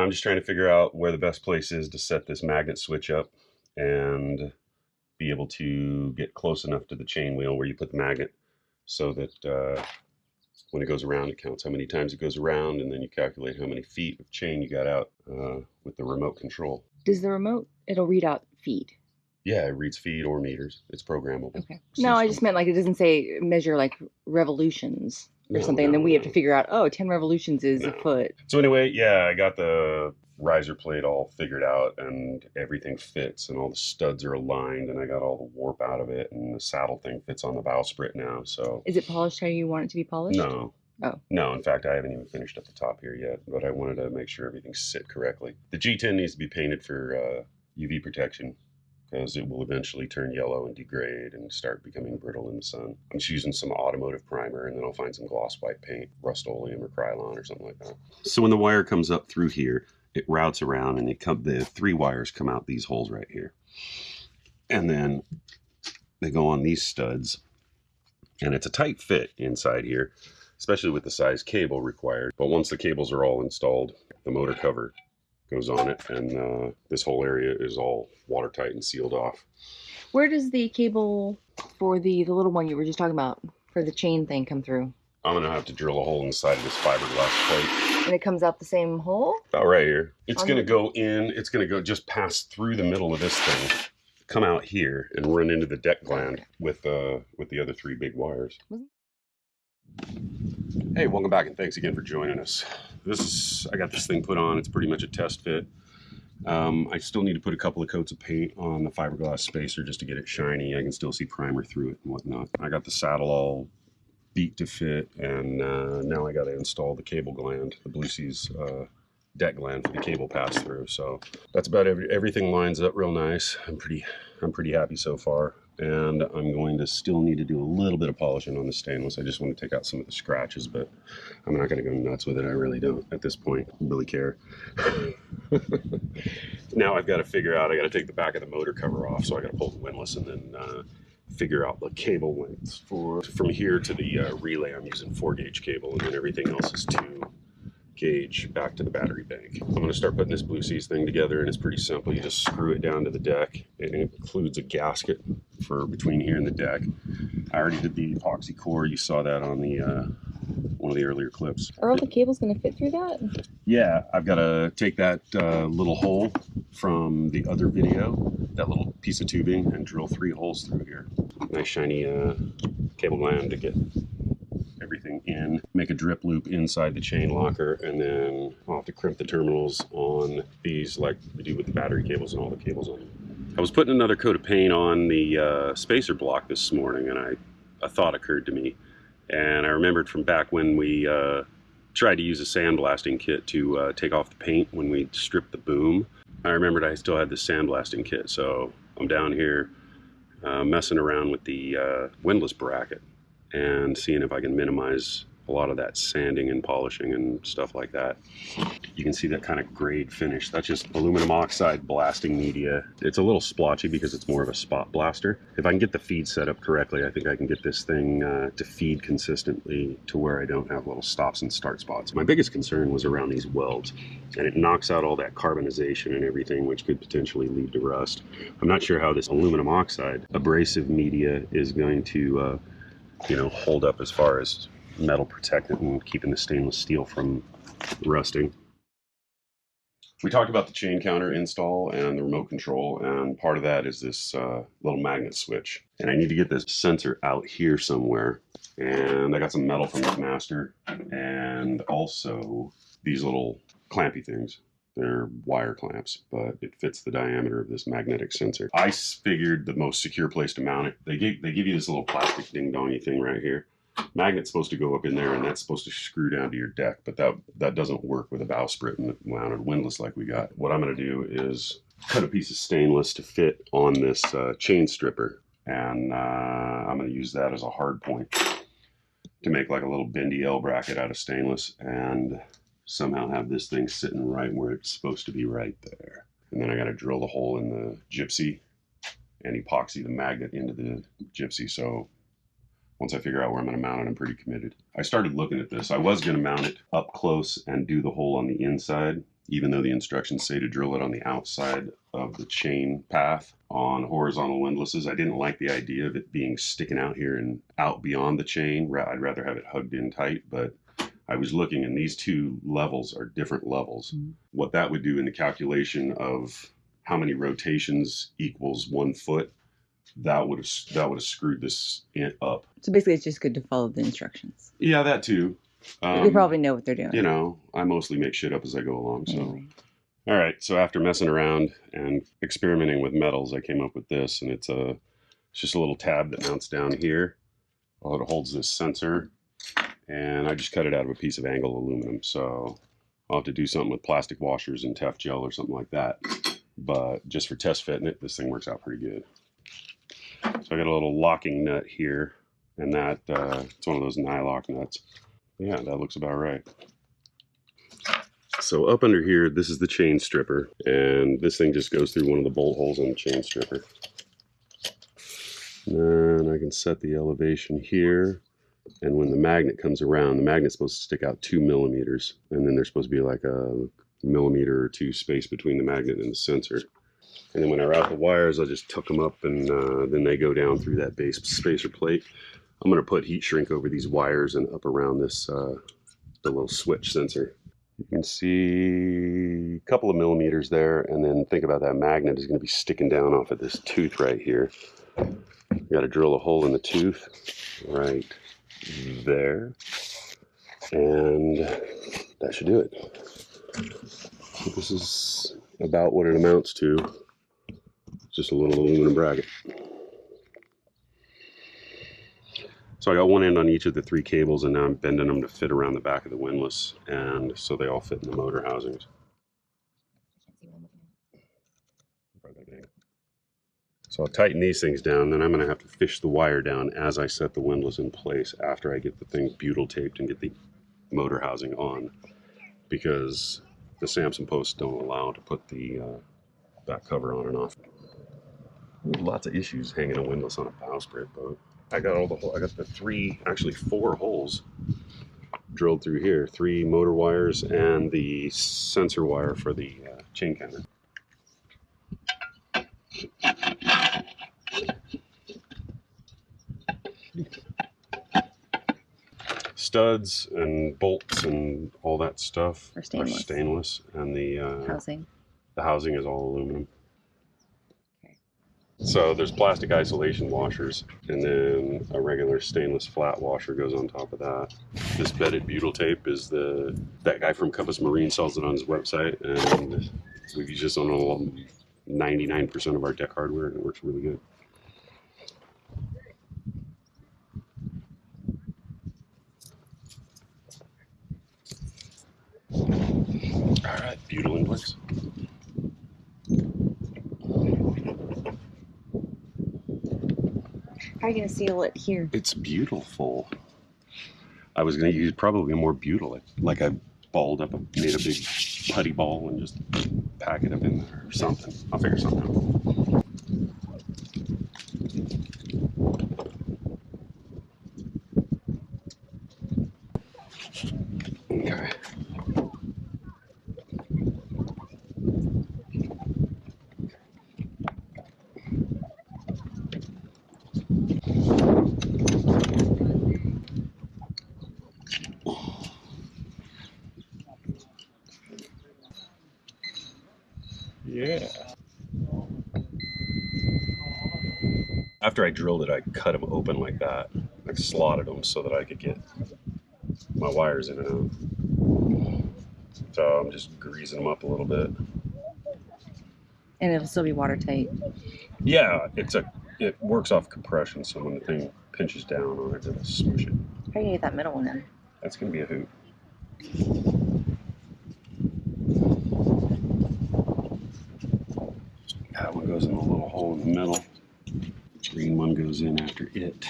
I'm just trying to figure out where the best place is to set this magnet switch up and be able to get close enough to the chain wheel where you put the magnet so that when it goes around, it counts how many times it goes around, and then you calculate how many feet of chain you got out with the remote control. Does the remote, it'll read out feet? Yeah, it reads feet or meters. It's programmable. Okay. No, I just meant like it doesn't say measure like revolutions or something, and then we have to figure out, oh, 10 revolutions is a foot. So anyway, yeah, I got the riser plate all figured out and everything fits and all the studs are aligned and I got all the warp out of it and the saddle thing fits on the bowsprit now. So is it polished how you want it to be polished? No. Oh. No, in fact, I haven't even finished at the top here yet, but I wanted to make sure everything sit correctly. The G10 needs to be painted for UV protection because it will eventually turn yellow and degrade and start becoming brittle in the sun. I'm just using some automotive primer and then I'll find some gloss white paint, Rust-Oleum or Krylon or something like that. So when the wire comes up through here, it routes around and the 3 wires come out these holes right here. And then they go on these studs and it's a tight fit inside here, especially with the size cable required. But once the cables are all installed, the motor cover goes on it and this whole area is all watertight and sealed off. Where does the cable for the little one you were just talking about for the chain thing come through? I'm gonna have to drill a hole in the side of this fiberglass plate. And it comes out the same hole? About right here. It's gonna go in, it's gonna go just pass through the middle of this thing, come out here and run into the deck gland with the other 3 big wires. Hey, welcome back and thanks again for joining us. I got this thing put on, it's pretty much a test fit. I still need to put a couple of coats of paint on the fiberglass spacer just to get it shiny. I can still see primer through it and whatnot. I got the saddle all beat to fit and now I got to install the cable gland, the Blue Seas deck gland for the cable pass through. So that's about everything lines up real nice. I'm pretty happy so far. And I'm going to still need to do a little bit of polishing on the stainless. I just want to take out some of the scratches, but I'm not going to go nuts with it. I really don't at this point really care. Now I've got to figure out, I got to take the back of the motor cover off. So I got to pull the windlass and then figure out the cable lengths from here to the relay. I'm using 4-gauge cable and then everything else is 2-gauge back to the battery bank. I'm going to start putting this Blue Seas thing together and it's pretty simple. You just screw it down to the deck. It includes a gasket for between here and the deck. I already did the epoxy core. You saw that on the one of the earlier clips. Are all the cables going to fit through that? Yeah, I've got to take that little hole from the other video, that little piece of tubing, and drill 3 holes through here. Nice shiny cable gland to get everything in, make a drip loop inside the chain locker, and then I'll have to crimp the terminals on these like we do with the battery cables and all the cables on them. I was putting another coat of paint on the spacer block this morning and a thought occurred to me, and I remembered from back when we tried to use a sandblasting kit to take off the paint when we stripped the boom. I remembered I still had the sandblasting kit, so I'm down here messing around with the windlass bracket and seeing if I can minimize a lot of that sanding and polishing and stuff like that. You can see that kind of grade finish. That's just aluminum oxide blasting media. It's a little splotchy because it's more of a spot blaster. If I can get the feed set up correctly, I think I can get this thing to feed consistently to where I don't have little stops and start spots. My biggest concern was around these welds, and it knocks out all that carbonization and everything, which could potentially lead to rust. I'm not sure how this aluminum oxide abrasive media is going to hold up as far as metal protectant and keeping the stainless steel from rusting. We talked about the chain counter install and the remote control, and part of that is this little magnet switch. And I need to get this sensor out here somewhere. And I got some metal from the master and also these little clampy things. They're wire clamps, but it fits the diameter of this magnetic sensor. I figured the most secure place to mount it. They give you this little plastic ding-dongy thing right here. Magnet's supposed to go up in there, and that's supposed to screw down to your deck, but that doesn't work with a bowsprit and mounted windlass like we got. What I'm going to do is cut a piece of stainless to fit on this chain stripper, and I'm going to use that as a hard point to make like a little bendy L bracket out of stainless and somehow have this thing sitting right where it's supposed to be right there. And then I got to drill the hole in the gypsy and epoxy the magnet into the gypsy. So once I figure out where I'm going to mount it, I'm pretty committed. I started looking at this. I was going to mount it up close and do the hole on the inside even though the instructions say to drill it on the outside of the chain path on horizontal windlasses. I didn't like the idea of it being sticking out here and out beyond the chain. I'd rather have it hugged in tight, but I was looking, and these two levels are different levels. Mm-hmm. What that would do in the calculation of how many rotations equals 1 foot, that would have screwed this up. So basically, it's just good to follow the instructions. Yeah, that too. They probably know what they're doing. You know, I mostly make shit up as I go along. So, anyway. All right. So after messing around and experimenting with metals, I came up with this, and it's just a little tab that mounts down here. Well, it holds this sensor, and I just cut it out of a piece of angled aluminum. So I'll have to do something with plastic washers and Tef gel or something like that. But just for test fitting it, this thing works out pretty good. So I got a little locking nut here, and that it's one of those nylock nuts. Yeah, that looks about right. So up under here, this is the chain stripper, and this thing just goes through one of the bolt holes on the chain stripper. And then I can set the elevation here, and when the magnet comes around, the magnet's supposed to stick out 2 millimeters, and then there's supposed to be like a millimeter or two space between the magnet and the sensor. And then when I route the wires, I'll just tuck them up, and then they go down through that base spacer plate. I'm going to put heat shrink over these wires and up around this the little switch sensor. You can see a couple of millimeters there, and then think about that magnet is going to be sticking down off of this tooth right here. You got to drill a hole in the tooth right there, and that should do it. So this is about what it amounts to. Just a little aluminum bracket. So I got one end on each of the 3 cables, and now I'm bending them to fit around the back of the windlass, and so they all fit in the motor housings. So I'll tighten these things down, then I'm going to have to fish the wire down as I set the windlass in place after I get the thing butyl taped and get the motor housing on, because the Samson posts don't allow to put the back cover on and off. Lots of issues hanging a windlass on a bowsprit boat. I got the 4 holes drilled through here. 3 motor wires and the sensor wire for the chain counter. Studs and bolts and all that stuff are stainless, and the housing is all aluminum. So there's plastic isolation washers, and then a regular stainless flat washer goes on top of that. This bedded butyl tape is that guy from Compass Marine sells it on his website, and we've used this on 99% of our deck hardware, and it works really good. All right, butyl inlets. How are you going to seal it here? It's beautiful. I was going to use probably more butyl. Like I balled up, made a big putty ball and just pack it up in there or something. I'll figure something out. Okay. Yeah. After I drilled it, I cut them open like that. I slotted them so that I could get my wires in and out. So I'm just greasing them up a little bit. And it'll still be watertight. Yeah, it works off compression, so when the thing pinches down on it, it'll smoosh it. How are you gonna get that middle one in? That's gonna be a hoop. That one goes in a little hole in the middle. The green one goes in after it.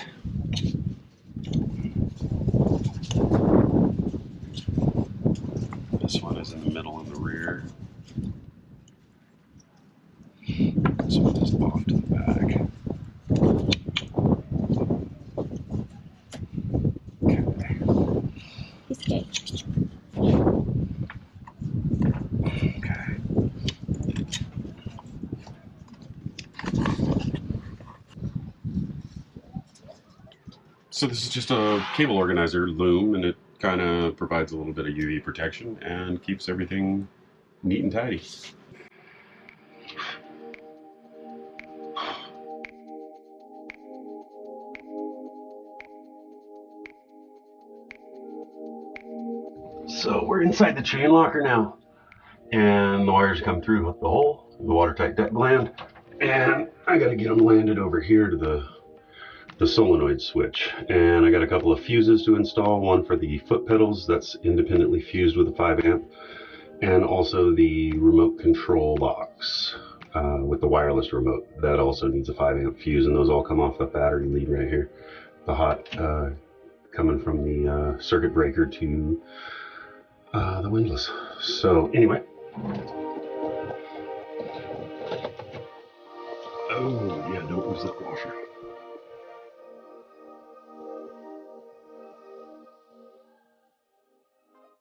This one is in the middle and the rear. This one is off to the back. Okay. He's gay. So this is just a cable organizer loom, and it kind of provides a little bit of UV protection and keeps everything neat and tidy. So we're inside the chain locker now, and the wires come through the hole, the watertight deck gland, and I got to get them landed over here to the solenoid switch. And I got a couple of fuses to install, one for the foot pedals that's independently fused with a 5 amp, and also the remote control box with the wireless remote that also needs a 5 amp fuse, and those all come off the battery lead right here. The hot coming from the circuit breaker to the windlass. So anyway, oh yeah, don't lose that washer.